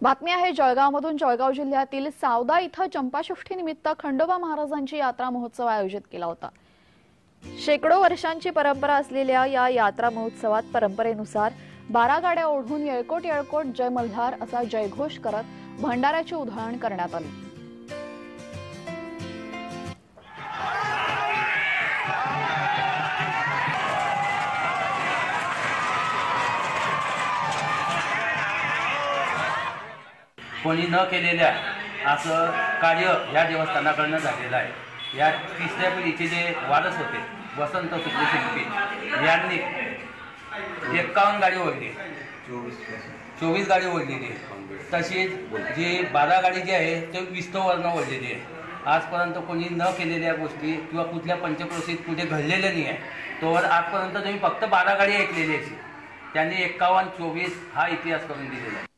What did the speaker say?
बातमी आहे जळगावमधून। जळगाव जिल्ह्यातील सावदा इथं चंपाषष्ठीनिमित्त खंडोबा महाराजांची यात्रा महोत्सव आयोजित केला होता। शेकडो वर्षांची परंपरा असलेल्या या यात्रा महोत्सवात परंपरेनुसार 12 गाड्या ओढून येळकोट येळकोट जय मल्हार असा जयघोष करत भंडाऱ्याची उधळण करण्यात आली। कोणी न केलेल्या असं कार्य या देवस्थानाकडून झालेलं आहे। या तिसऱ्या पिढीचे जे वारस होते वसंत सुकले शिल्पी यांनी 51 गाडी ओढली, 24 गाडी ओढलेली आहे। तशीच जी 12 गाडी जी आहे ते विस्तवर्ण ओढलेली आहे। आजपर्यंत कोणी न केलेल्या गोष्टी किंवा कुठल्या पंचक्रोशीत कुठे घडलेलं नाही आहे। तोवर आजपर्यंत तुम्ही फक्त 12 गाडी ऐकलेली आहे। त्यांनी 51, 24 हा इतिहास करून दिलेला आहे।